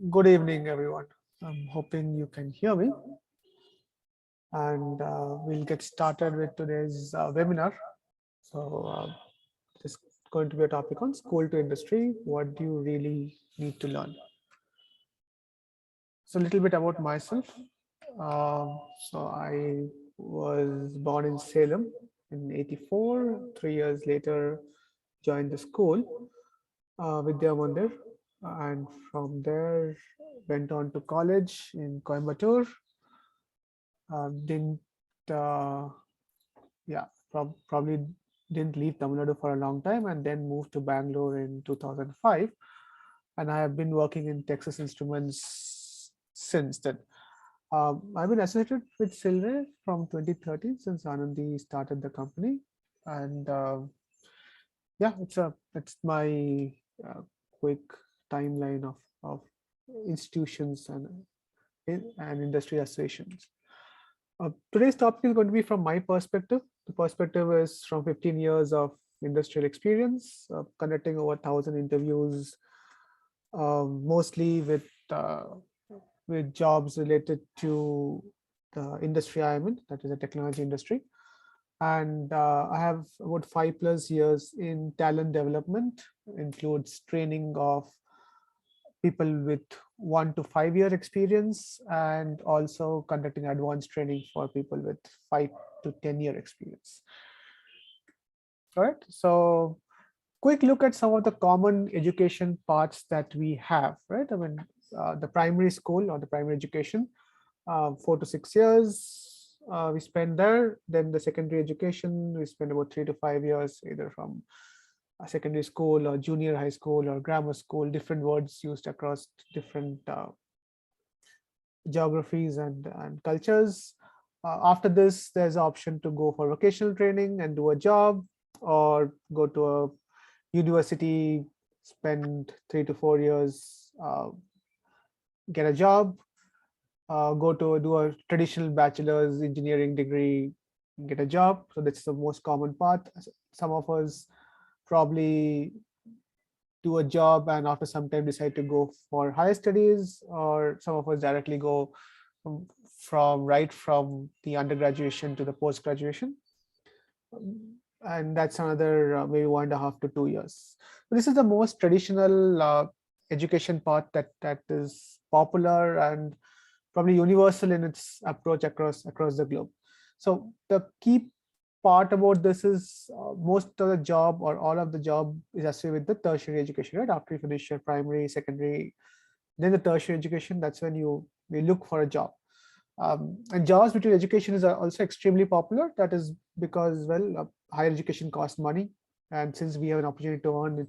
Good evening, everyone. I'm hoping you can hear me, and we'll get started with today's webinar. So, this is going to be a topic on school to industry. What do you really need to learn? So, a little bit about myself. So, I was born in Salem in '84. 3 years later, joined the school, Vidya Mandir, and from there went on to college in Coimbatore. Didn't uh, yeah probably didn't leave Tamil Nadu for a long time, and then moved to Bangalore in 2005, and I have been working in Texas Instruments since then. I've been associated with Silver from 2013 since Anandi started the company, and yeah, it's my uh, quick timeline of institutions and industry associations. Today's topic is going to be from my perspective. The perspective is from 15 years of industrial experience, conducting over 1,000 interviews, mostly with jobs related to the industry I'm in, that is the technology industry. And I have about 5+ years in talent development, includes training of people with 1 to 5 year experience, and also conducting advanced training for people with 5 to 10 year experience. All right. So quick look at some of the common education parts that we have, right? I mean, the primary school or the primary education, 4 to 6 years we spend there. Then the secondary education, we spend about 3 to 5 years, either from a secondary school or junior high school or grammar school, different words used across different geographies and cultures. After this, there's an option to go for vocational training and do a job, or go to a university, spend 3 to 4 years, get a job, go to do a traditional bachelor's engineering degree, get a job. So that's the most common path. Some of us probably do a job and after some time decide to go for higher studies, or some of us directly go from the undergraduation to the post graduation, and that's another maybe 1.5 to 2 years. So this is the most traditional education path that is popular and probably universal in its approach across the globe. So the key part about this is most of the job or all of the job is associated with the tertiary education, right? After you finish your primary, secondary, then the tertiary education, that's when we look for a job. And jobs between education is also extremely popular. That is because, well, higher education costs money, and since we have an opportunity to earn,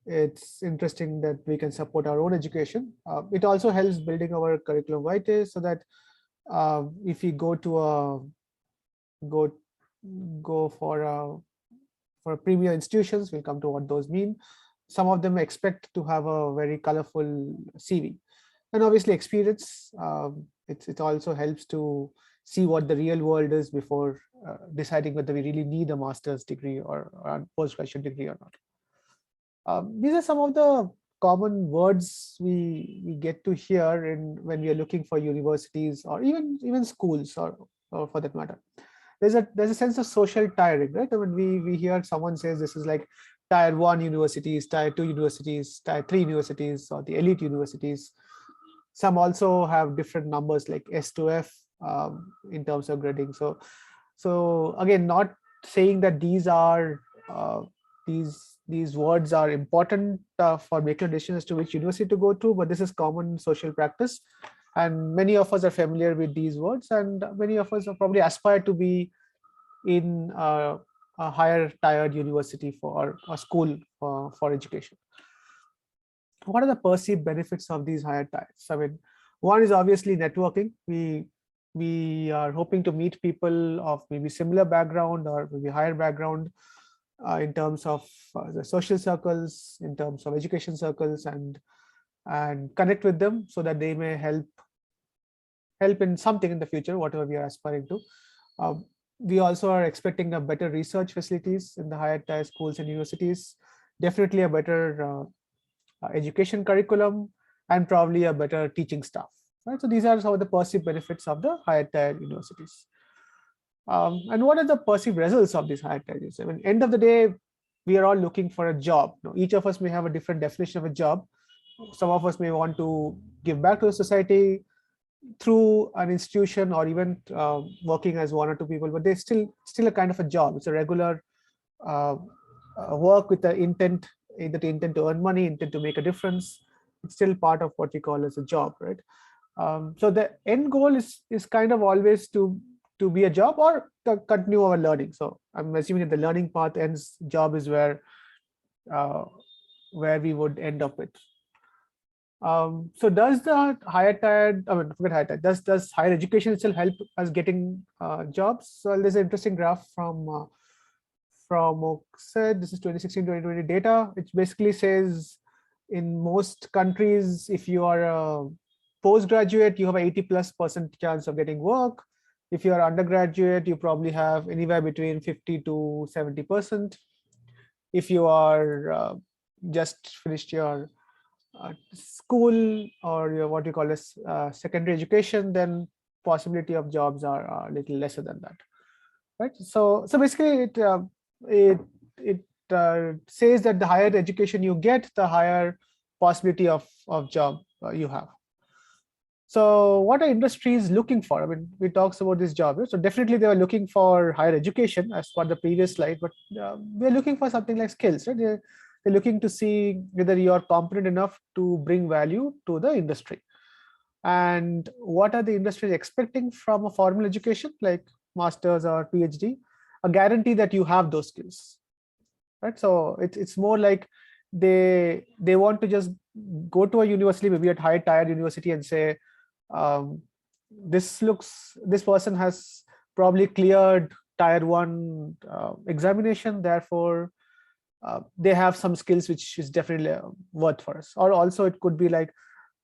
it's interesting that we can support our own education. It also helps building our curriculum vitae, so that if we go go for premier institutions, we'll come to what those mean. Some of them expect to have a very colorful CV, and obviously experience. It also helps to see what the real world is before deciding whether we really need a master's degree or a postgraduate degree or not. These are some of the common words we get to hear when we are looking for universities, or even schools, or for that matter. There's a sense of social tiering, right? I mean, we hear someone says this is like tier 1 universities, tier 2 universities, tier 3 universities, or the elite universities. Some also have different numbers like S to F in terms of grading. So again, not saying that these words are important for making a decision as to which university to go to, but this is common social practice, and many of us are familiar with these words, and many of us are probably aspire to be in a higher tired university for a school for education. What are the perceived benefits of these higher tiers? I mean, one is obviously networking. We are hoping to meet people of maybe similar background or maybe higher background in terms of the social circles, in terms of education circles, and connect with them so that they may help in something in the future, whatever we are aspiring to. We also are expecting a better research facilities in the higher tier schools and universities, definitely a better education curriculum, and probably a better teaching staff. Right? So these are some of the perceived benefits of the higher tier universities. And what are the perceived results of these higher tier universities? I mean, end of the day, we are all looking for a job. Each of us may have a different definition of a job. Some of us may want to give back to the society through an institution, or even working as one or two people, but they still a kind of a job. It's a regular uh, work with the intent, either the intent to earn money, intent to make a difference. It's still part of what we call as a job, right? So the end goal is kind of always to be a job or to continue our learning. So I'm assuming that the learning path ends, job is uh, where we would end up with. So does the higher tier, I mean, forget higher tier, does higher education itself help us getting jobs? So there's an interesting graph from Oxford. This is 2016-2020 data. It basically says in most countries, if you are a postgraduate, you have an 80+% chance of getting work. If you are undergraduate, you probably have anywhere between 50 to 70%. If you are just finished your school or your what you call as secondary education, then possibility of jobs are a little lesser than that, right? So basically it says that the higher education you get, the higher possibility of job you have. So what are industries looking for? I mean, we talked about this job. So definitely they are looking for higher education as per the previous slide, but we're looking for something like skills, right? They're looking to see whether you are competent enough to bring value to the industry. And what are the industries expecting from a formal education like master's or PhD? A guarantee that you have those skills, right? So it's more like they want to just go to a university, maybe at high tier university, and say, this person has probably cleared tier 1 examination, therefore they have some skills which is definitely worth for us. Or also it could be like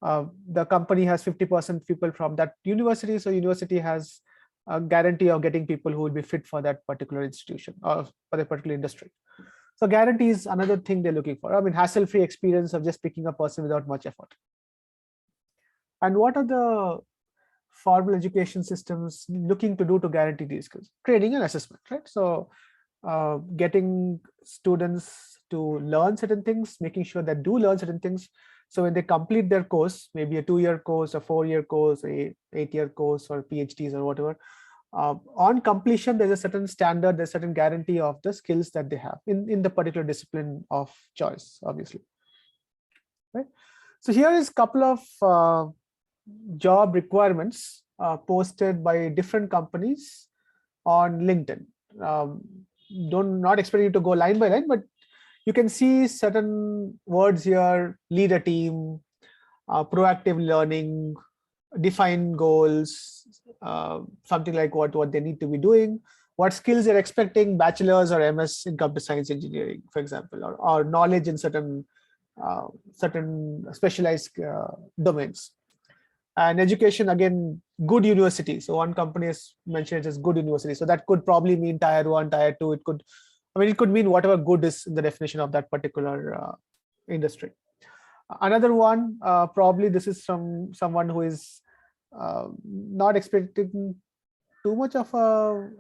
the company has 50% people from that university, so university has a guarantee of getting people who will be fit for that particular institution or for the particular industry. So guarantee is another thing they're looking for. I mean, hassle-free experience of just picking a person without much effort. And what are the formal education systems looking to do to guarantee these skills? Training and assessment, right? So getting students to learn certain things, making sure that do learn certain things. So when they complete their course, maybe a 2-year course, a 4-year course, a 8-year course, or PhDs or whatever, on completion, there's a certain standard, there's a certain guarantee of the skills that they have in the particular discipline of choice, obviously. Right. So here is a couple of job requirements posted by different companies on LinkedIn. Not expect you to go line by line, but you can see certain words here: lead a team, proactive learning, define goals, something like what they need to be doing, what skills they're expecting, bachelor's or MS in computer science engineering, for example, or knowledge in certain specialized domains. And education, again, good university. So one company has mentioned it as good university. So that could probably mean tier 1, tier 2. It could mean whatever good is in the definition of that particular industry. Another one, probably this is someone who is not expecting too much of a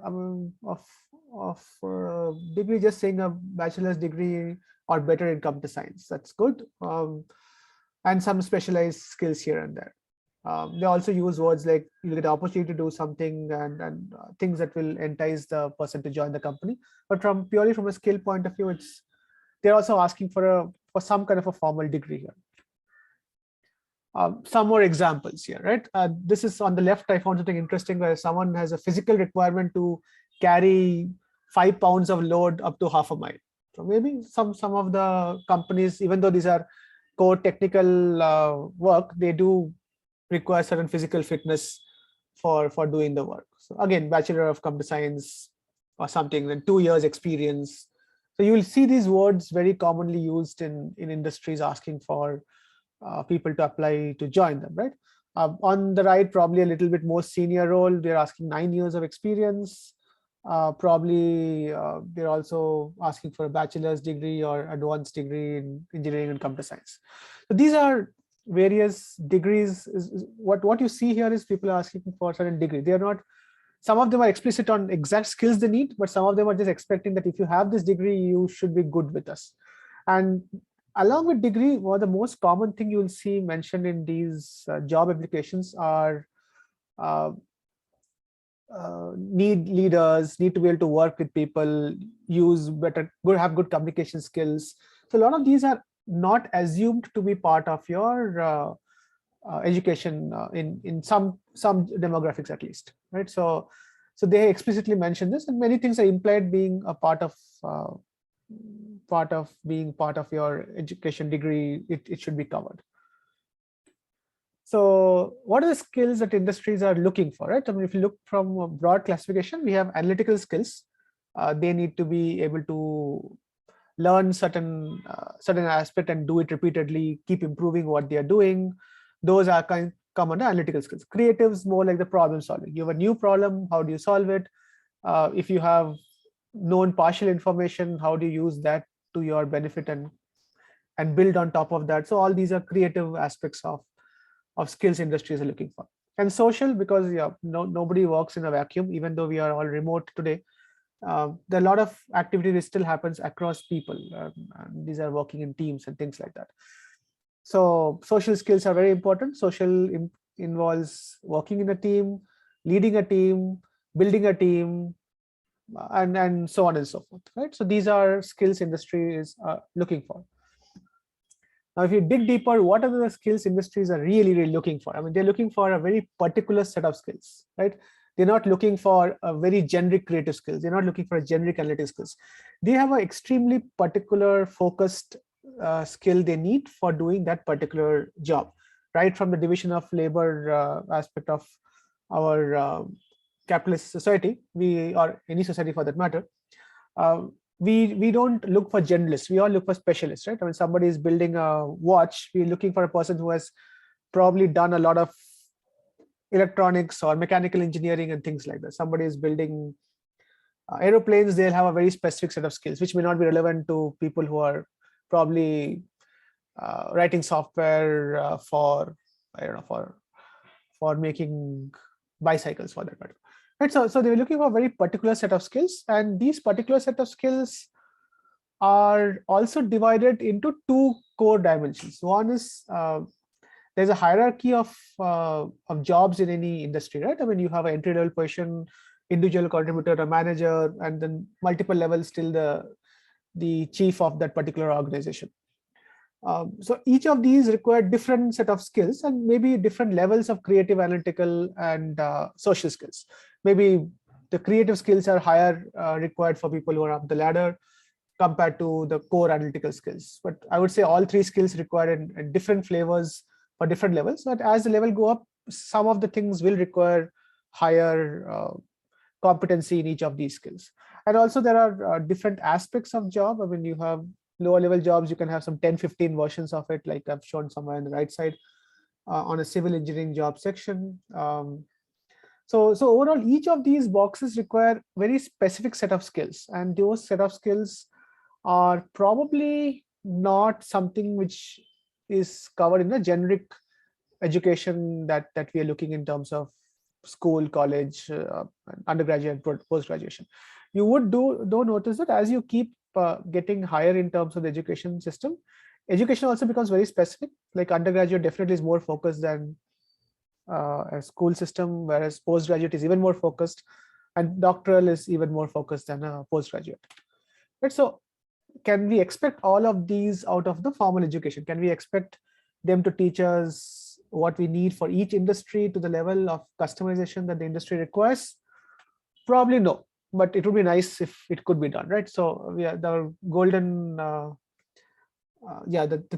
degree, just saying a bachelor's degree or better in computer science. That's good. And some specialized skills here and there. They also use words like you get the opportunity to do something and things that will entice the person to join the company. But purely from a skill point of view, they're also asking for some kind of a formal degree here. Some more examples here, right? This is on the left. I found something interesting where someone has a physical requirement to carry 5 pounds of load up to half a mile. So maybe some of the companies, even though these are core technical work, they do require certain physical fitness for doing the work. So again, Bachelor of Computer Science or something, then 2 years experience. So you will see these words very commonly used in industries asking for people to apply to join them, right? On the right, probably a little bit more senior role, they're asking 9 years of experience. Probably they're also asking for a bachelor's degree or advanced degree in engineering and computer science. So these are various degrees. What you see here is people are asking for a certain degree. They are not, some of them are explicit on exact skills they need, but some of them are just expecting that if you have this degree, you should be good with us. And along with degree, one of the most common thing you will see mentioned in these job applications are uh, need leaders, need to be able to work with people, use better, have good communication skills. So a lot of these are not assumed to be part of your education in some demographics at least, right? So they explicitly mention this, and many things are implied being a part of being part of your education degree. It should be covered. So what are the skills that industries are looking for, right? I mean, if you look from a broad classification, we have analytical skills. They need to be able to learn certain aspect and do it repeatedly, keep improving what they are doing. Those are come under analytical skills. Creatives, more like the problem solving. You have a new problem, how do you solve it? If you have known partial information, how do you use that to your benefit and build on top of that? So all these are creative aspects of skills industries are looking for. And social, because nobody works in a vacuum, even though we are all remote today. There are a lot of activity that still happens across people. And these are working in teams and things like that. So social skills are very important. Social involves working in a team, leading a team, building a team, and so on and so forth, right? So these are skills industry is looking for. Now, if you dig deeper, what are the skills industries are really looking for? I mean, they're looking for a very particular set of skills, right? They're not looking for a very generic creative skills. They're not looking for a generic analytic skills. They have an extremely particular focused skill they need for doing that particular job, right? From the division of labor aspect of our capitalist society, or any society for that matter, we don't look for generalists. We all look for specialists, right? I mean, somebody is building a watch, we're looking for a person who has probably done a lot of electronics or mechanical engineering and things like that. Somebody is building aeroplanes, they'll have a very specific set of skills which may not be relevant to people who are probably writing software for, I don't know, for making bicycles for that matter. Right, so they were looking for a very particular set of skills, and these particular set of skills are also divided into two core dimensions. One is there's a hierarchy of jobs in any industry, right? I mean, you have an entry level position, individual contributor, a manager, and then multiple levels till the chief of that particular organization. So each of these require different set of skills and maybe different levels of creative, analytical, and social skills. Maybe the creative skills are higher required for people who are up the ladder compared to the core analytical skills. But I would say all three skills require in different flavors for different levels. But as the level go up, some of the things will require higher competency in each of these skills. And also there are different aspects of job. I mean, you have lower level jobs, you can have some 10-15 versions of it, like I've shown somewhere on the right side on a civil engineering job section. So overall, each of these boxes require very specific set of skills, and those set of skills are probably not something which is covered in a generic education that we are looking in terms of school, college, undergraduate, post-graduation. You would do notice that as you keep getting higher in terms of the education system, education also becomes very specific. Like undergraduate definitely is more focused than a school system, whereas postgraduate is even more focused, and doctoral is even more focused than a postgraduate. Right? So can we expect all of these out of the formal education? Can we expect them to teach us what we need for each industry to the level of customization that the industry requires? Probably no, but it would be nice if it could be done, right? So we are the golden the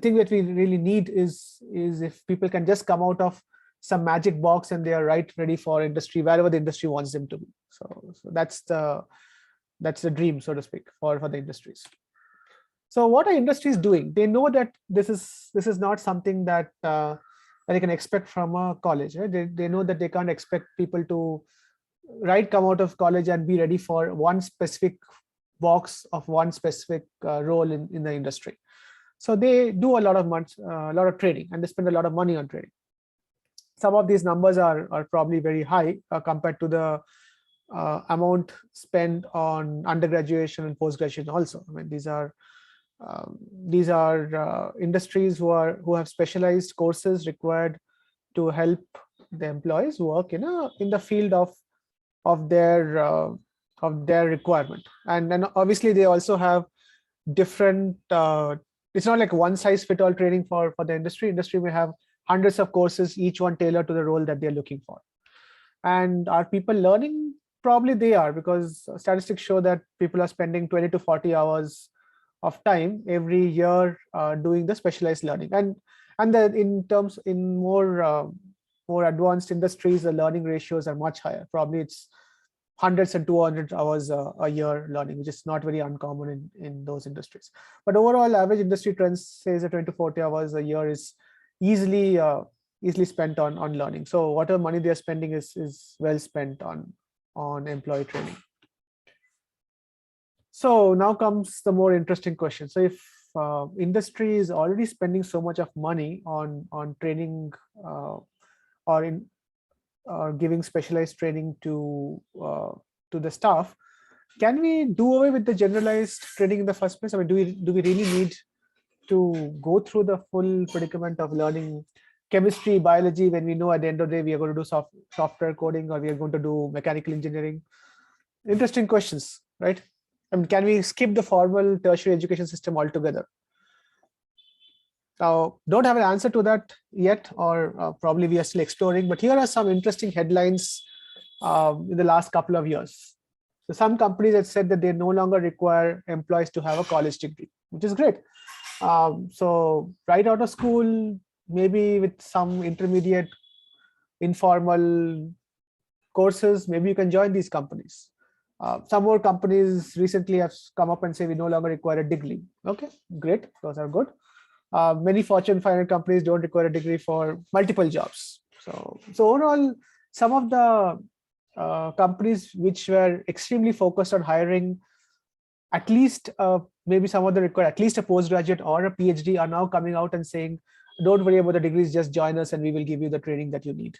thing that we really need is if people can just come out of some magic box and they are ready for industry wherever the industry wants them to be. So that's the dream, so to speak, for the industries. So what are industries doing? They know that this is not something that they can expect from a college, right? They know that they can't expect people to come out of college and be ready for one specific box of one specific role in the industry. So they do a lot of training, and they spend a lot of money on training. Some of these numbers are probably very high compared to the amount spent on undergraduation and post-graduation also. I mean, these are industries who have specialized courses required to help the employees work in the field of their requirement. And then obviously they also have different it's not like one size fit all training for the industry may have hundreds of courses, each one tailored to the role that they're looking for. And are people learning? Probably they are, because statistics show that people are spending 20 to 40 hours of time every year doing the specialized learning. And then in more advanced industries, the learning ratios are much higher. Probably it's hundreds and 200 hours a year learning, which is not very uncommon in those industries. But overall, average industry trends says that 20 to 40 hours a year is easily spent on learning. So whatever money they're spending is well spent on employee training. So now comes the more interesting question. So if industry is already spending so much of money on training or giving specialized training to the staff, can we do away with the generalized training in the first place? I mean, do we really need to go through the full predicament of learning chemistry, biology, when we know at the end of the day we are going to do software coding, or we are going to do mechanical engineering? Interesting questions, right? I mean, can we skip the formal tertiary education system altogether? Now, don't have an answer to that yet, or probably we are still exploring, but here are some interesting headlines in the last couple of years. So some companies have said that they no longer require employees to have a college degree, which is great. So right out of school, maybe with some intermediate informal courses, maybe you can join these companies. Some more companies recently have come up and say we no longer require a degree. Okay, great, those are good. Many Fortune 500 companies don't require a degree for multiple jobs. So overall, some of the companies which were extremely focused on hiring at least maybe some of them require at least a postgraduate or a PhD are now coming out and saying, don't worry about the degrees, just join us and we will give you the training that you need.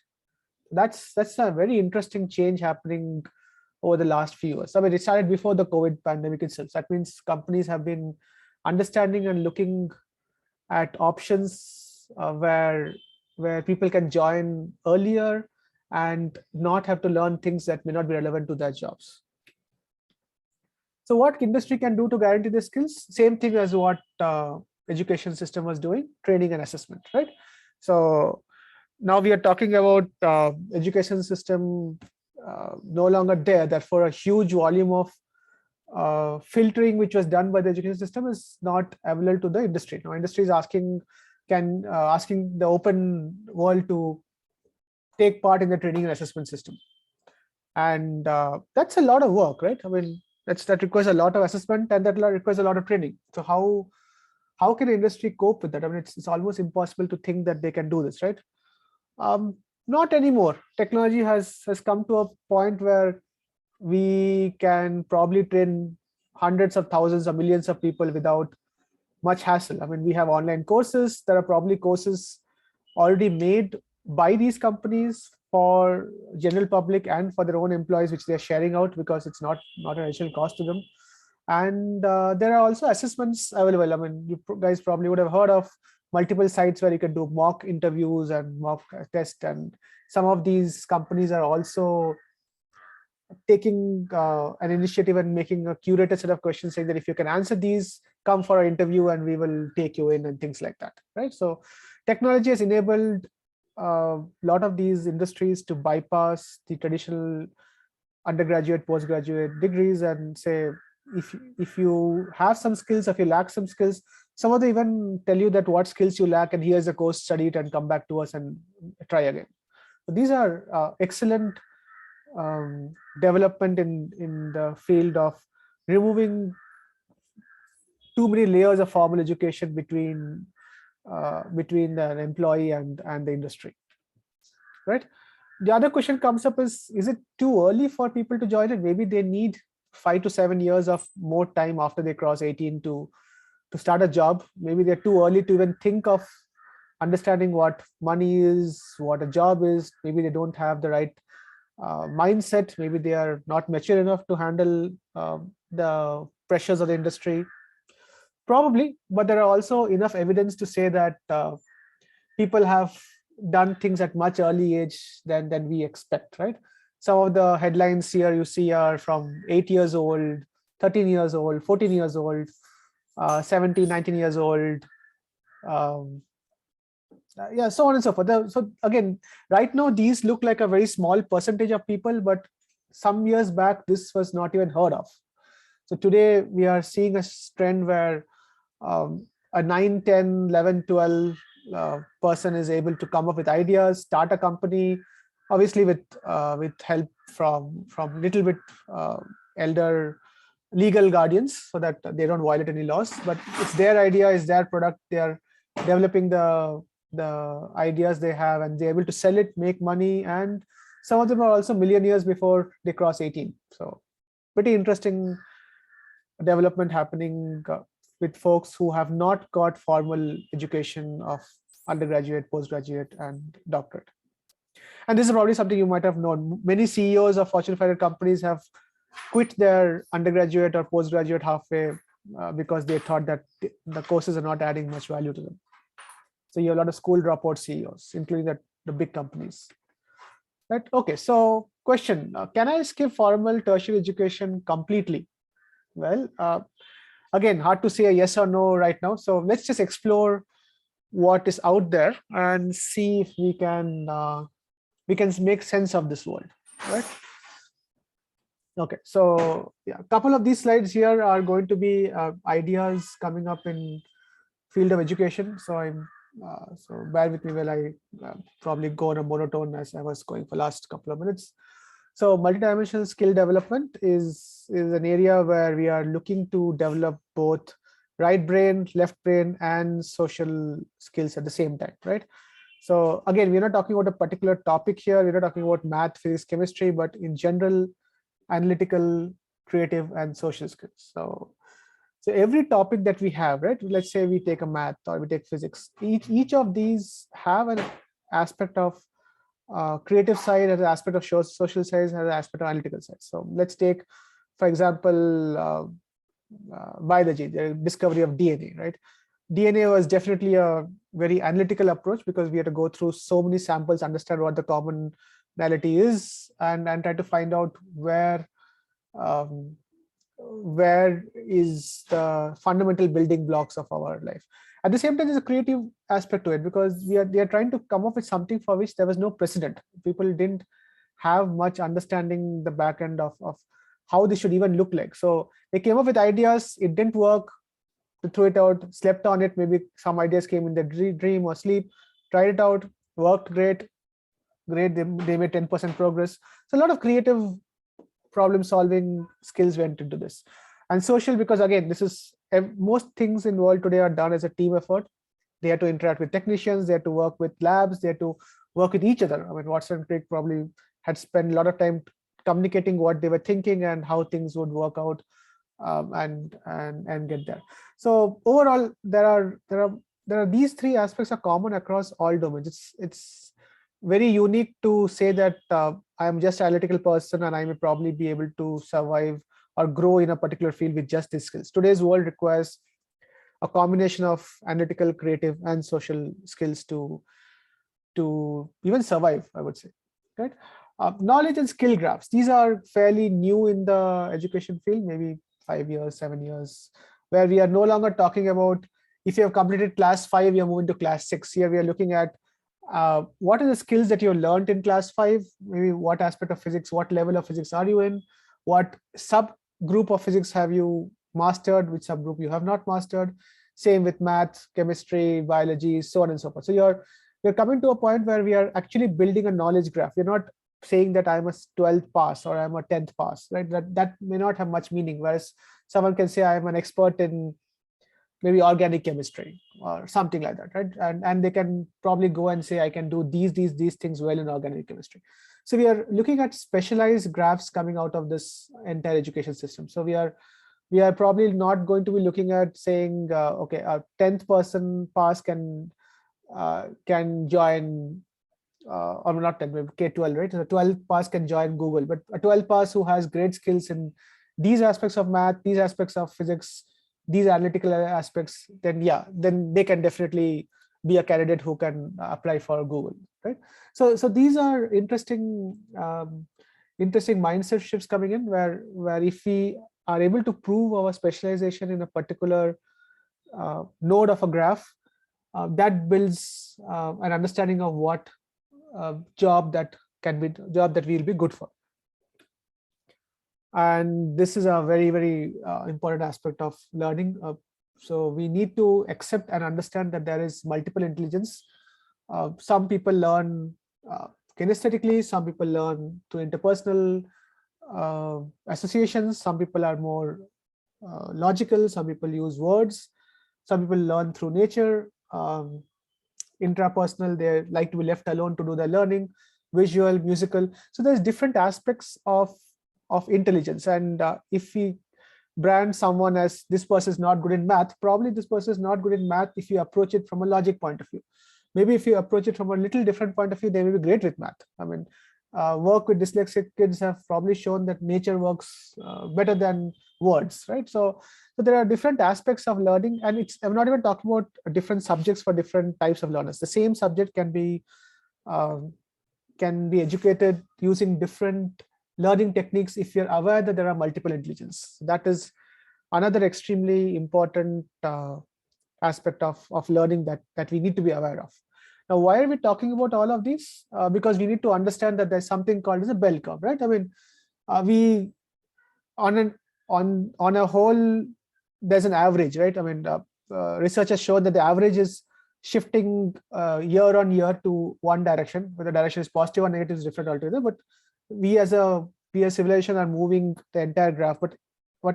That's a very interesting change happening over the last few years. I mean, it started before the COVID pandemic itself. That means companies have been understanding and looking at options where people can join earlier and not have to learn things that may not be relevant to their jobs. So what industry can do to guarantee the skills? Same thing as what education system was doing, training and assessment, right? So now we are talking about education system no longer there, that for a huge volume of filtering which was done by the education system is not available to the industry. Now industry is asking the open world to take part in the training and assessment system. And that's a lot of work, right? I mean, that requires a lot of assessment, and that requires a lot of training. So how can industry cope with that? I mean, it's almost impossible to think that they can do this, right? Not anymore. Technology has come to a point where we can probably train hundreds of thousands or millions of people without much hassle. I mean, we have online courses. There are probably courses already made by these companies for general public and for their own employees, which they're sharing out because it's not an additional cost to them. And there are also assessments available. I mean, you guys probably would have heard of multiple sites where you can do mock interviews and mock tests. And some of these companies are also taking an initiative and making a curated set of questions saying that if you can answer these, come for an interview and we will take you in, and things like that, right? So technology has enabled a lot of these industries to bypass the traditional undergraduate, postgraduate degrees and say, if you have some skills, if you lack some skills, some of them even tell you that what skills you lack and here's a course, study it and come back to us and try again. So these are excellent development in the field of removing too many layers of formal education between the employee and the industry, right? The other question comes up is it too early for people to join it? Maybe they need 5 to 7 years of more time after they cross 18 to to start a job. Maybe they're too early to even think of understanding what money is, what a job is. Maybe they don't have the right mindset. Maybe they are not mature enough to handle the pressures of the industry. Probably, but there are also enough evidence to say that people have done things at much early age than we expect, right? Some of the headlines here you see are from 8 years old, 13 years old, 14 years old, 17, 19 years old, um, yeah, so on and so forth. So again, right now these look like a very small percentage of people, but some years back this was not even heard of. So today we are seeing a trend where a 9, 10, 11, 12 person is able to come up with ideas, start a company, obviously with help from little bit elder legal guardians, so that they don't violate any laws. But it's their idea, it's their product. They are developing the ideas they have, and they're able to sell it, make money, and some of them are also millionaires before they cross 18. So pretty interesting development happening with folks who have not got formal education of undergraduate, postgraduate, and doctorate. And this is probably something you might have known. Many CEOs of Fortune 500 companies have quit their undergraduate or postgraduate halfway because they thought that the courses are not adding much value to them. So you have a lot of school dropout CEOs, including the big companies. Right? Okay, so question, can I skip formal tertiary education completely? Well, again, hard to say a yes or no right now. So let's just explore what is out there and see if we can make sense of this world, right? Okay, so yeah, a couple of these slides here are going to be ideas coming up in field of education. So so bear with me while I probably go on a monotone as I was going for last couple of minutes. So multidimensional skill development is an area where we are looking to develop both right brain, left brain, and social skills at the same time, right? So again, we're not talking about a particular topic here. We're not talking about math, physics, chemistry, but in general, analytical, creative, and social skills. So every topic that we have, right? Let's say we take a math or we take physics. Each of these have an aspect of creative side, has an aspect of social side, has an aspect of analytical side. So let's take, for example, biology, the discovery of DNA, right? DNA was definitely a very analytical approach because we had to go through so many samples, understand what the commonality is, and try to find out where is the fundamental building blocks of our life. At the same time, there's a creative aspect to it because they are trying to come up with something for which there was no precedent. People didn't have much understanding the back end of how this should even look like. So they came up with ideas, it didn't work, they threw it out, slept on it. Maybe some ideas came in the dream or sleep, tried it out, worked great, they made 10% progress. So a lot of creative problem solving skills went into this. And social, because again, this is most things in the world today are done as a team effort. They have to interact with technicians, they have to work with labs, they have to work with each other. I mean, Watson and Crick probably had spent a lot of time communicating what they were thinking and how things would work out, and get there. So overall, there are these three aspects are common across all domains. It's very unique to say that I'm just an analytical person and I may probably be able to survive or grow in a particular field with just these skills. Today's world requires a combination of analytical, creative, and social skills to even survive, I would say, right? Knowledge and skill graphs. These are fairly new in the education field, maybe 5 years, 7 years, where we are no longer talking about if you have completed class 5, you're moving to class 6. Here we are looking at what are the skills that you learned in class 5, maybe what aspect of physics, what level of physics are you in, what subgroup of physics have you mastered, which subgroup you have not mastered. Same with math, chemistry, biology, so on and so forth. So we're coming to a point where we are actually building a knowledge graph. We're not saying that I'm a 12th pass or I'm a 10th pass, right? That may not have much meaning. Whereas someone can say I'm an expert in maybe organic chemistry or something like that, right? And they can probably go and say I can do these things well in organic chemistry. So we are looking at specialized graphs coming out of this entire education system. So we are we are probably not going to be looking at saying, okay, a 10th person pass can join, or not 10, maybe K12, right? So 12 pass can join Google, but a 12 pass who has great skills in these aspects of math, these aspects of physics, these analytical aspects, then yeah, then they can definitely be a candidate who can apply for Google, right? So these are interesting mindset shifts coming in, where if we are able to prove our specialization in a particular node of a graph, that builds an understanding of what job that we'll be good for. And this is a very, very important aspect of learning. So we need to accept and understand that there is multiple intelligence. Some people learn kinesthetically, some people learn through interpersonal associations, some people are more logical, some people use words, some people learn through nature, intrapersonal, they like to be left alone to do their learning, visual, musical. So there's different aspects of intelligence, and if we brand someone as this person is not good in math, probably this person is not good in math if you approach it from a logic point of view. Maybe if you approach it from a little different point of view, they may be great with math. I mean, work with dyslexic kids have probably shown that nature works better than words, right? So there are different aspects of learning, and I'm not even talking about different subjects for different types of learners. The same subject can be educated using different learning techniques if you're aware that there are multiple intelligence. That is another extremely important aspect of learning that we need to be aware of. Now, why are we talking about all of these? Because we need to understand that there's something called as a bell curve, right? I mean, we on a whole, there's an average, right? I mean, research has shown that the average is shifting year on year to one direction. Whether the direction is positive or negative is different altogether. But we as a civilization are moving the entire graph. But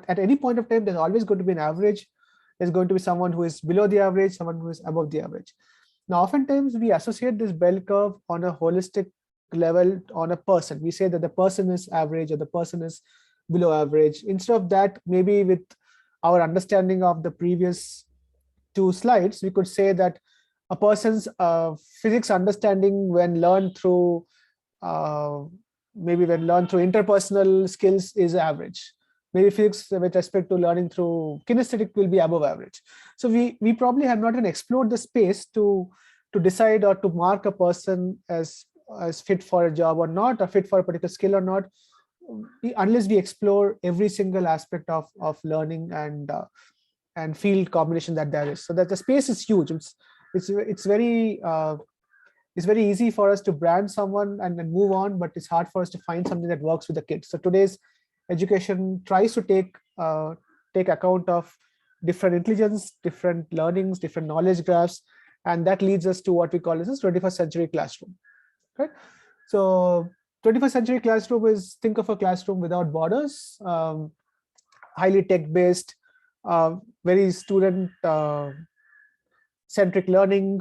at any point of time, there's always going to be an average. There's going to be someone who is below the average, someone who is above the average. Now, oftentimes we associate this bell curve on a holistic level on a person. We say that the person is average or the person is below average. Instead of that, maybe with our understanding of the previous two slides, we could say that a person's physics understanding when learned through interpersonal skills is average. Maybe physics with respect to learning through kinesthetic will be above average. So we probably have not even explored the space to decide or to mark a person as fit for a job or not, or fit for a particular skill or not, unless we explore every single aspect of learning and field combination that there is. So that the space is huge. It's very easy for us to brand someone and then move on, but it's hard for us to find something that works with the kids. So today's education tries to take account of different intelligence, different learnings, different knowledge graphs, and that leads us to what we call as a 21st century classroom. Right? So 21st century classroom is, think of a classroom without borders, highly tech-based, very student-centric learning.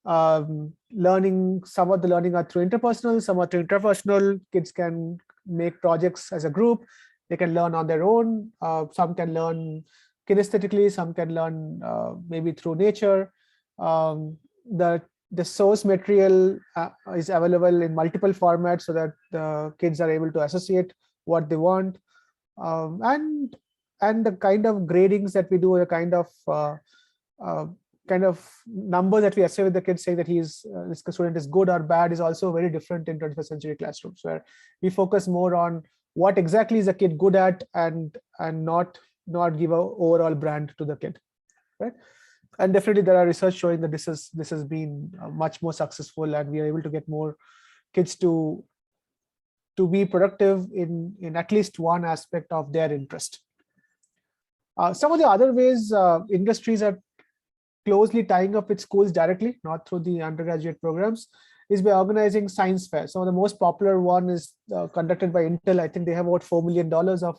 Some of the learning are through interpersonal, some are through intrapersonal. Kids can make projects as a group. They can learn on their own. Some can learn kinesthetically, some can learn maybe through nature. The source material is available in multiple formats so that the kids are able to associate what they want. And the kind of gradings that we do, the kind of number that we assess with the kids, saying that this student is good or bad, is also very different in 21st century classrooms, where we focus more on what exactly is the kid good at and not give a overall brand to the kid, right? And definitely there are research showing that this has been much more successful, and we are able to get more kids to be productive in at least one aspect of their interest. Some of the other ways industries are closely tying up with schools directly, not through the undergraduate programs, is by organizing science fairs. Some of the most popular one is conducted by Intel. I think they have about $4 million of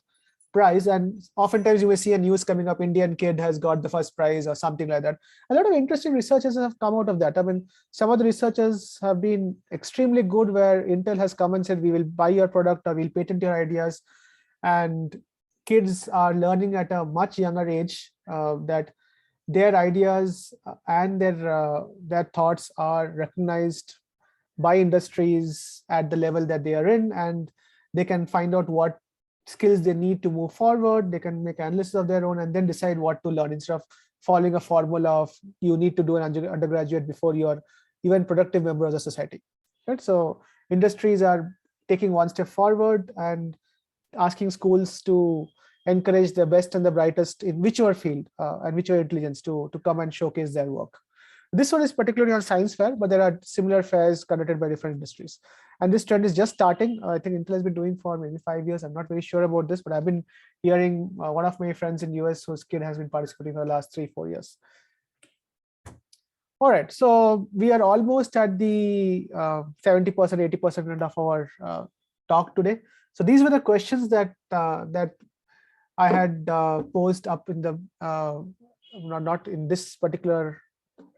prize, and oftentimes you may see a news coming up, Indian kid has got the first prize or something like that. A lot of interesting researchers have come out of that. I mean, some of the researchers have been extremely good, where Intel has come and said, we will buy your product or we'll patent your ideas, and kids are learning at a much younger age that their ideas and their thoughts are recognized by industries at the level that they are in, and they can find out what skills they need to move forward. They can make analysis of their own and then decide what to learn, instead of following a formula of you need to do an undergraduate before you're even productive member of the society, right? So industries are taking one step forward and asking schools to encourage the best and the brightest in whichever field and whichever intelligence to come and showcase their work. This one is particularly on science fair, but there are similar fairs conducted by different industries. And this trend is just starting. I think Intel has been doing for maybe 5 years. I'm not very sure about this, but I've been hearing one of my friends in US whose kid has been participating for the last 3-4 years. All right, so we are almost at the 70%, 80% of our talk today. So these were the questions that I had posed up in the not in this particular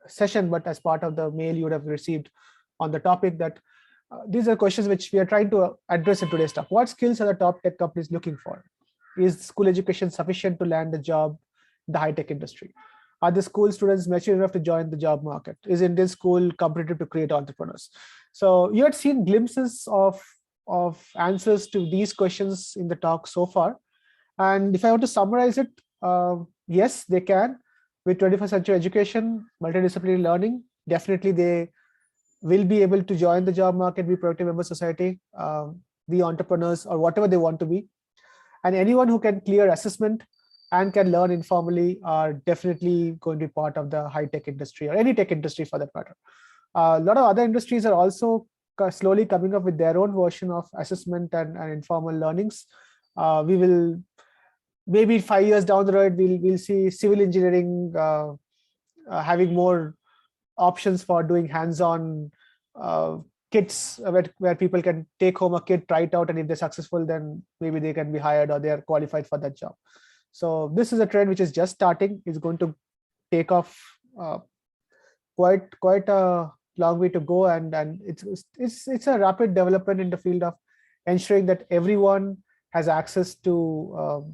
session, but as part of the mail you would have received on the topic, that these are questions which we are trying to address in today's talk. What skills are the top tech companies looking for? Is school education sufficient to land a job in the high-tech industry? Are the school students mature enough to join the job market? Is Indian school competitive to create entrepreneurs? So you had seen glimpses of answers to these questions in the talk so far. And if I were to summarize it, yes, they can. With 21st century education, multidisciplinary learning, definitely they will be able to join the job market, be productive member of society, be entrepreneurs or whatever they want to be. And anyone who can clear assessment and can learn informally are definitely going to be part of the high-tech industry, or any tech industry for that matter. A lot of other industries are also slowly coming up with their own version of assessment and informal learnings. We will maybe 5 years down the road, we'll see civil engineering having more options for doing hands-on kits where people can take home a kit, try it out, and if they're successful, then maybe they can be hired or they are qualified for that job. So this is a trend which is just starting. It's going to take off quite a long way to go, and it's a rapid development in the field of ensuring that everyone has access to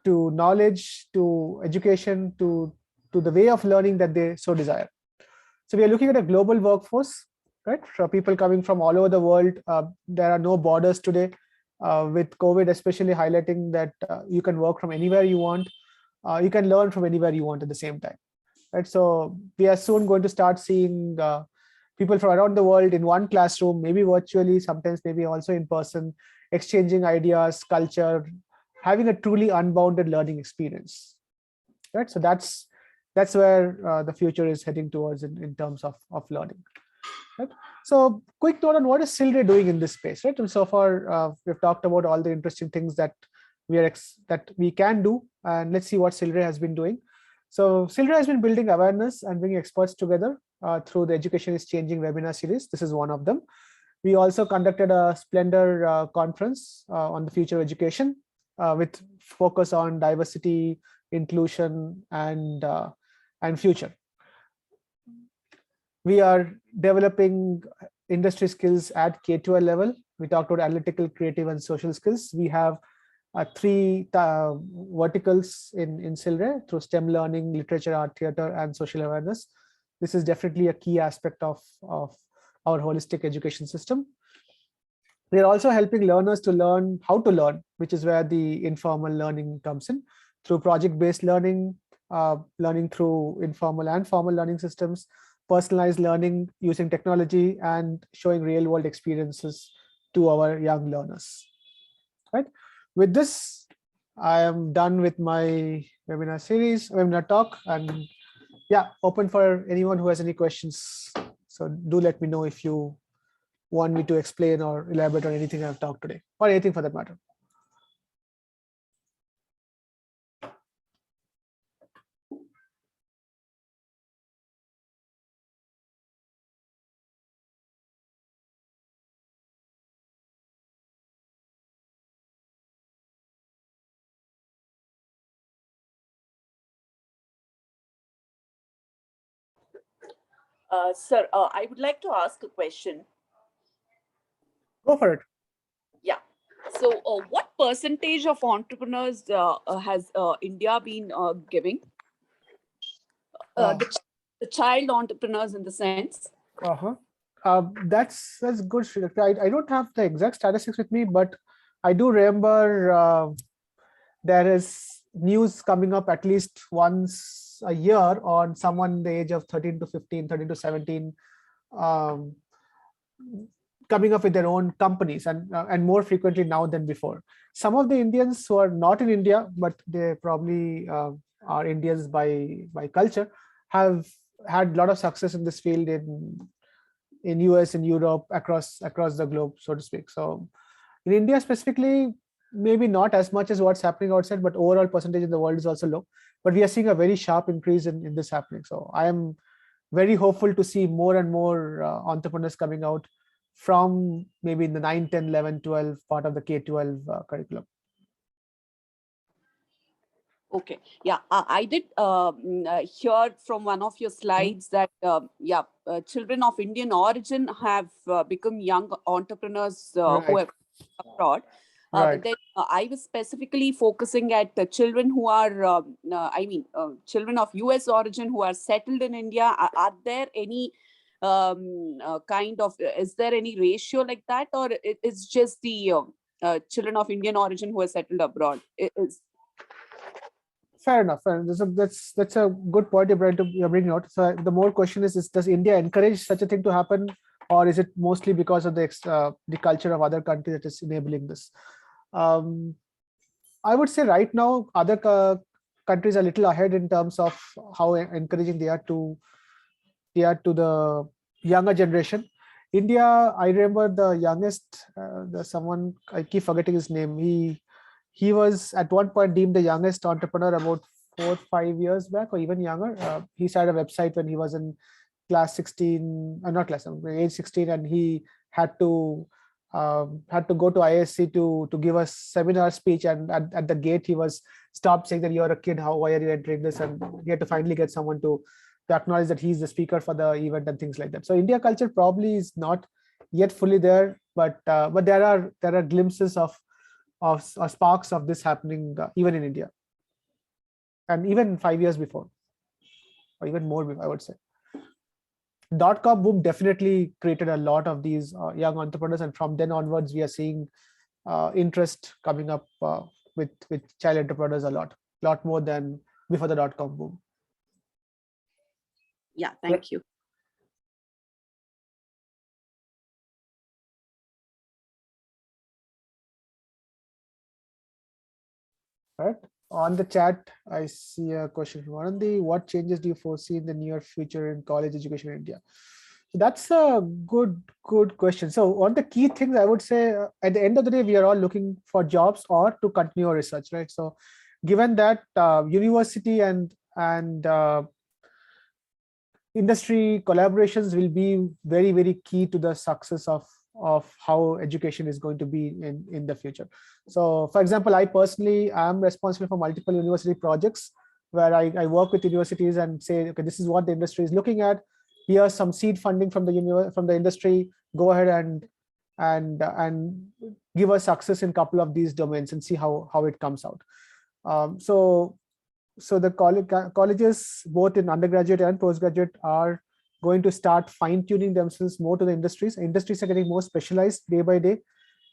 knowledge, to education, to the way of learning that they so desire. So we are looking at a global workforce, right? For people coming from all over the world. There are no borders today, with COVID especially highlighting that you can work from anywhere you want. You can learn from anywhere you want at the same time, right? So we are soon going to start seeing people from around the world in one classroom, maybe virtually, sometimes maybe also in person, exchanging ideas, culture, having a truly unbounded learning experience, right? So that's where the future is heading towards in terms of learning, right? So quick note on what is Silre doing in this space, right? And so far we've talked about all the interesting things that we can do, and let's see what Silre has been doing. So Silre has been building awareness and bringing experts together through the Education is Changing webinar series. This is one of them. We also conducted a Splendor conference on the future of education with focus on diversity, inclusion, and future. We are developing industry skills at K-12 level. We talked about analytical, creative, and social skills. We have 3 verticals in Silre through STEM learning, literature, art, theater, and social awareness. This is definitely a key aspect of our holistic education system. We are also helping learners to learn how to learn, which is where the informal learning comes in, through project-based learning, learning through informal and formal learning systems, personalized learning using technology, and showing real-world experiences to our young learners. Right? With this, I am done with my webinar talk, and yeah, open for anyone who has any questions. So do let me know if you want me to explain or elaborate on anything I've talked today, or anything for that matter. Sir, I would like to ask a question. Go for it. Yeah. So, what percentage of entrepreneurs has India been giving? Uh, The child entrepreneurs, in the sense. uh-huh. That's good, Sridhar. I don't have the exact statistics with me, but I do remember there is news coming up at least once a year on someone the age of 13 to 15, 13 to 17, um, coming up with their own companies, and more frequently now than before. Some of the Indians who are not in India, but they probably are Indians by culture, have had a lot of success in this field in US, in Europe, across the globe, so to speak. So in India specifically, maybe not as much as what's happening outside, but overall percentage in the world is also low. But we are seeing a very sharp increase in this happening. So I am very hopeful to see more and more entrepreneurs coming out from maybe in the 9, 10, 11, 12 part of the K-12 curriculum. Okay. Yeah, I did hear from one of your slides that children of Indian origin have become young entrepreneurs who Right, have abroad. But right. then I was specifically focusing at the children who are, children of US origin who are settled in India. Are there any kind of, is there any ratio like that, or it's just the children of Indian origin who are settled abroad? Fair enough. And that's a good point you're bringing out. So the more question is does India encourage such a thing to happen, or is it mostly because of the culture of other countries that is enabling this? Um, I would say right now other countries are a little ahead in terms of how encouraging they are to the younger generation. India, I remember the youngest, the someone I keep forgetting his name. He was at one point deemed the youngest entrepreneur about 4 or 5 years back, or even younger. He started a website when he was in class 16, not class, age 16, and he had to go to ISC to give a seminar speech, and at the gate he was stopped, saying that you're a kid, why are you entering this, and he had to finally get someone to acknowledge that he's the speaker for the event and things like that. So India culture probably is not yet fully there, but there are glimpses of sparks of this happening even in India, and even 5 years before, or even more before, I would say. Dot-com boom definitely created a lot of these young entrepreneurs, and from then onwards, we are seeing interest coming up with child entrepreneurs a lot more than before the dot-com boom. Yeah, thank you. Right. On the chat, I see a question from Anandi. What changes do you foresee in the near future in college education in India? So that's a good question. So one of the key things I would say, at the end of the day, we are all looking for jobs or to continue our research, right? So given that university and industry collaborations will be very key to the success of how education is going to be in the future. So for example, I personally am responsible for multiple university projects where I work with universities and say, okay, this is what the industry is looking at. Here's some seed funding from the industry. Go ahead and give us success in a couple of these domains and see how it comes out. So the colleges, both in undergraduate and postgraduate, are going to start fine tuning themselves more to the industries. Industries are getting more specialized day by day.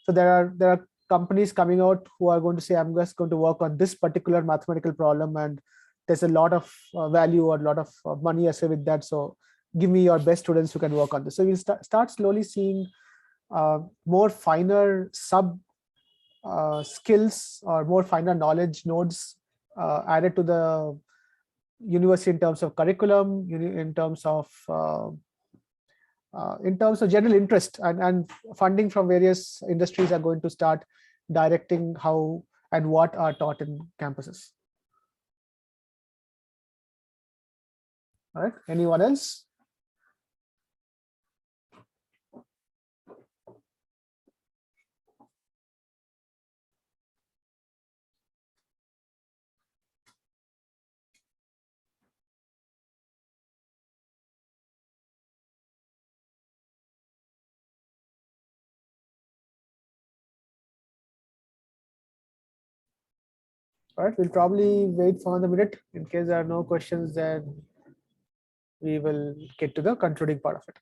So there are companies coming out who are going to say, I'm just going to work on this particular mathematical problem, and there's a lot of value or a lot of money associated with that. So give me your best students who can work on this. So we'll start slowly seeing more finer sub skills or more finer knowledge nodes added to the university in terms of curriculum, in terms of general interest, and funding from various industries are going to start directing how and what are taught in campuses. All right. Anyone else? All right, we'll probably wait for another minute. In case there are no questions, then we will get to the concluding part of it.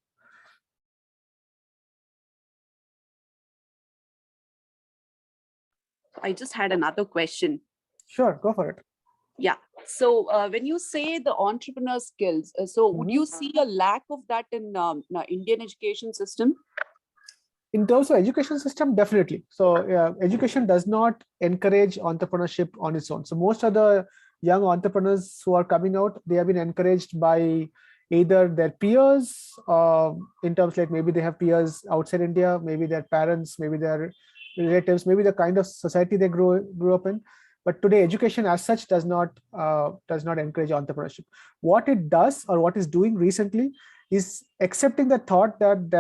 I just had another question. Sure, go for it. Yeah. So when you say the entrepreneur skills, so would you see a lack of that in Indian education system? In terms of education system, definitely. So education does not encourage entrepreneurship on its own. So most of the young entrepreneurs who are coming out, they have been encouraged by either their peers, in terms like maybe they have peers outside India, maybe their parents, maybe their relatives, maybe the kind of society they grew up in. But today, education as such does not encourage entrepreneurship. What it does, or what is doing recently, is accepting the thought that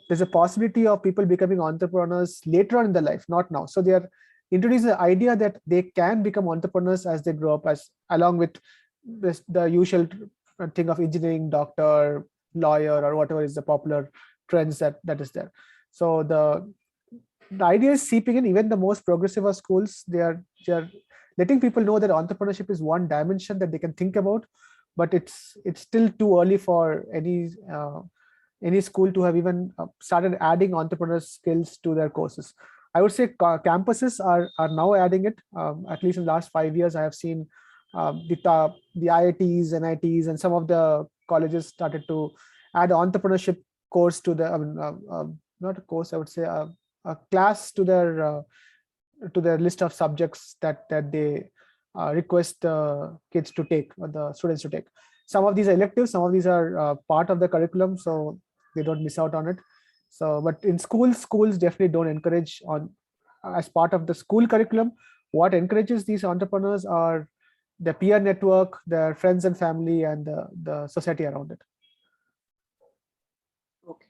there's a possibility of people becoming entrepreneurs later on in their life, not now. So they are introducing the idea that they can become entrepreneurs as they grow up, as along with the usual thing of engineering, doctor, lawyer, or whatever is the popular trends that is there. So the idea is seeping in. Even the most progressive of schools, they are letting people know that entrepreneurship is one dimension that they can think about, but it's still too early for any school to have even started adding entrepreneur skills to their courses. I would say campuses are now adding it. At least in the last 5 years, I have seen the IITs, NITs, and some of the colleges started to add entrepreneurship course to the not a course, I would say a class to their list of subjects that they request kids to take, or the students to take. Some of these are electives, some of these are part of the curriculum, so they don't miss out on it. So, but in schools definitely don't encourage on as part of the school curriculum. What encourages these entrepreneurs are the peer network, their friends and family, and the society around it. Okay.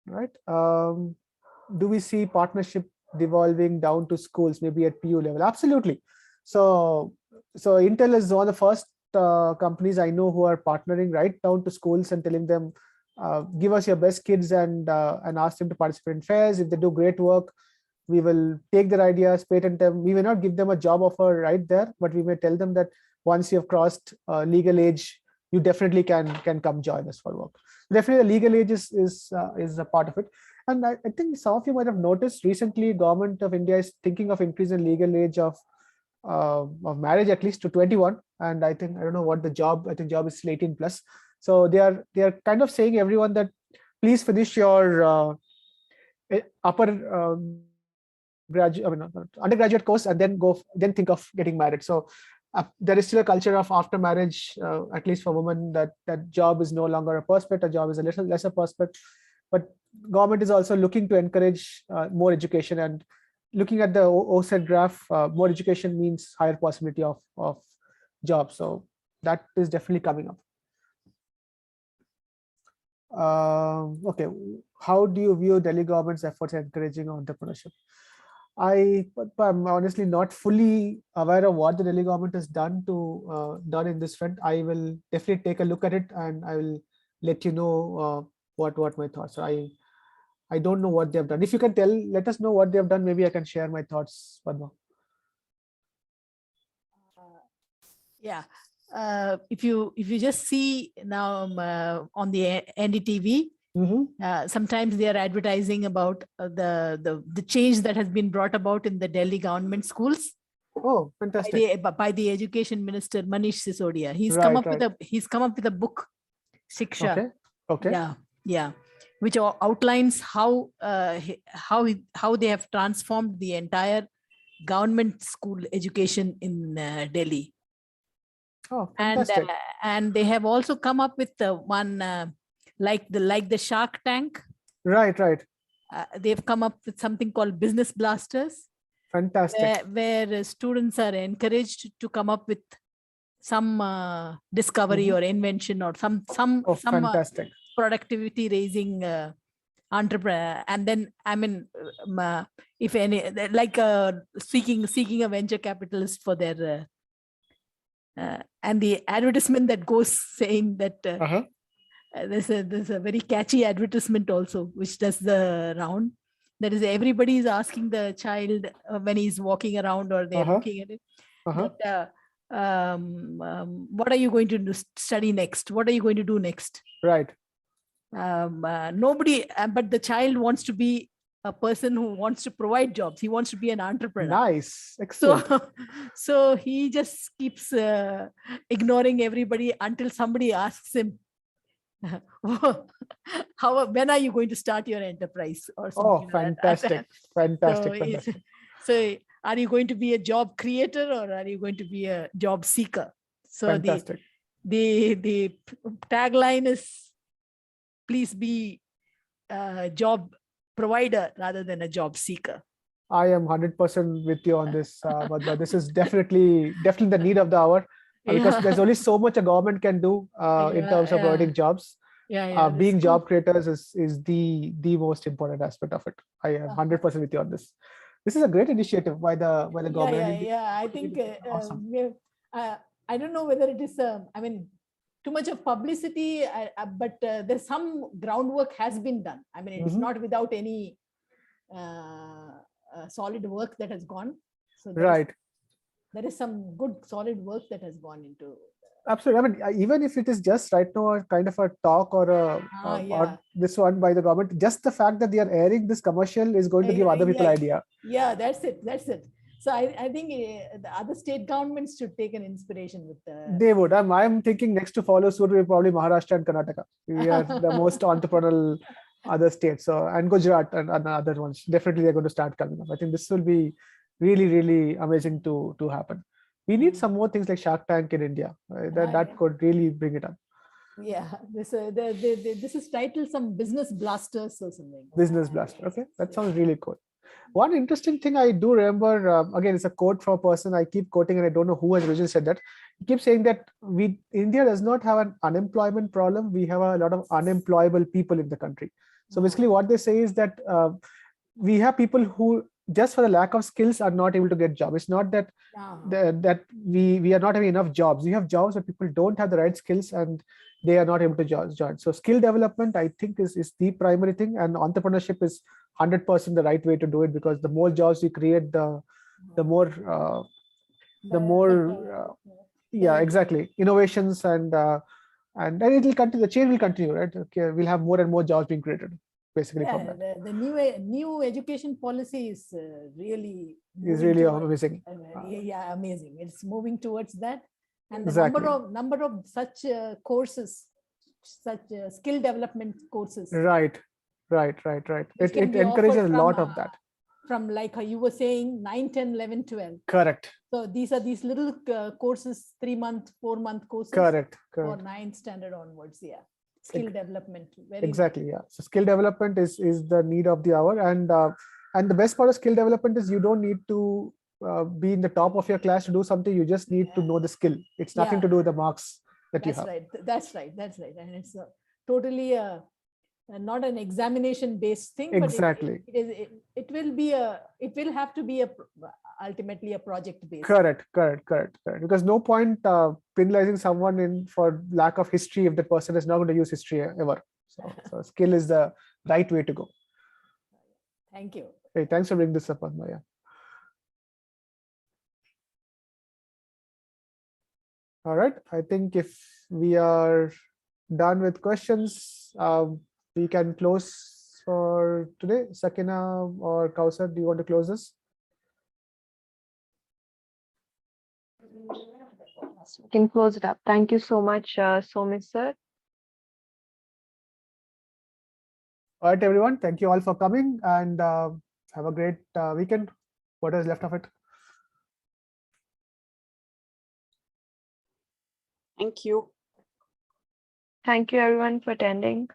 Right. Do we see partnership devolving down to schools, maybe at PU level? Absolutely. So Intel is one of the first companies I know who are partnering right down to schools and telling them, give us your best kids and ask them to participate in fairs. If they do great work, we will take their ideas, patent them. We may not give them a job offer right there, but we may tell them that once you have crossed legal age, you definitely can come join us for work. Definitely, the legal age is a part of it. And I think some of you might have noticed recently, government of India is thinking of increasing legal age of marriage at least to 21. And I don't know what the job. I think job is 18 plus. So they are kind of saying everyone that please finish your undergraduate course and then think of getting married. So there is still a culture of after marriage, at least for women, that job is no longer a prospect. A job is a little lesser prospect. But government is also looking to encourage more education, and looking at the OSET graph, more education means higher possibility of jobs. So that is definitely coming up. Okay, how do you view Delhi government's efforts at encouraging entrepreneurship? I'm honestly not fully aware of what the Delhi government has done in this front. I will definitely take a look at it, and I will let you know what my thoughts are. I don't know what they have done. If you can let us know what they have done, maybe I can share my thoughts, Padma. Yeah. If you just see now on the NDTV, sometimes they are advertising about the change that has been brought about in the Delhi government schools. Oh, fantastic! By the Education Minister Manish Sisodia. He's come up with a book, Shiksha. Okay. Yeah, which outlines how they have transformed the entire government school education in Delhi. Oh, fantastic! And they have also come up with one like the Shark Tank. Right. They've come up with something called Business Blasters. Fantastic. Where students are encouraged to come up with some discovery or invention or some fantastic. Productivity raising entrepreneur. And then if any, like seeking a venture capitalist for their and the advertisement that goes saying that there's a very catchy advertisement also which does the round, There is everybody is asking the child when he's walking around or they're looking at it, that what are you going to study next? What are you going to do next? Right. Nobody, but the child wants to be a person who wants to provide jobs. He wants to be an entrepreneur. Nice. Excellent. So he just keeps ignoring everybody until somebody asks him, when are you going to start your enterprise or something? Oh, fantastic. Fantastic. So are you going to be a job creator or are you going to be a job seeker? So fantastic. The tagline is, please be a job provider rather than a job seeker. I am 100% with you on this, but this is definitely the need of the hour, because there's only so much a government can do in terms of providing jobs. Being job creators is the most important aspect of it. I am 100% with you on this. This is a great initiative by the government. I think awesome. I don't know whether it is too much of publicity, but there's some groundwork has been done. I mean, it's not without any solid work that has gone. So there is some good solid work that has gone into. Absolutely. I mean, even if it is just right now a kind of a talk or or this one by the government, just the fact that they are airing this commercial is going to give other people idea. Yeah, that's it. So I think the other state governments should take an inspiration with they would. I'm thinking next to follow suit will probably Maharashtra and Karnataka. We are the most entrepreneurial other states. So, and Gujarat and other ones. Definitely they're going to start coming up. I think this will be really, really amazing to happen. We need some more things like Shark Tank in India. That could really bring it up. Yeah, this is titled some Business Blasters or something. Business Blaster. Okay, that sounds really cool. One interesting thing I do remember, again, it's a quote from a person I keep quoting, and I don't know who has originally said that. He keeps saying that India does not have an unemployment problem. We have a lot of unemployable people in the country. So basically what they say is that we have people who just for the lack of skills are not able to get jobs. It's not that that we are not having enough jobs. We have jobs where people don't have the right skills and they are not able to join. So skill development, I think, is the primary thing, and entrepreneurship is 100% the right way to do it, because the more jobs we create, the more exactly, innovations and it will continue. The change will continue, right? Okay, we'll have more and more jobs being created. Basically, from that. The new education policy is really amazing. Amazing. It's moving towards that, and the number of such courses, such skill development courses. Right. It encourages a lot of that. From, like you were saying, 9, 10, 11, 12. Correct. So these are these little courses, 3-month, 4-month courses. Correct. For 9th standard onwards. Yeah. Skill development. Exactly. Yeah. So skill development is the need of the hour, and the best part of skill development is you don't need to be in the top of your class to do something. You just need to know the skill. It's nothing to do with the marks that you have. That's right. And it's totally not an examination based thing. Exactly. But it will have to be ultimately a project based. Correct. Because no point penalizing someone for lack of history if the person is not going to use history ever. So skill is the right way to go. Thank you. Hey, thanks for bringing this up, Maya. All right. I think if we are done with questions, we can close for today. Sakina or Kausar, do you want to close this? We can close it up. Thank you so much, Somesh sir. All right, everyone. Thank you all for coming, and have a great weekend. What is left of it? Thank you. Thank you, everyone, for attending.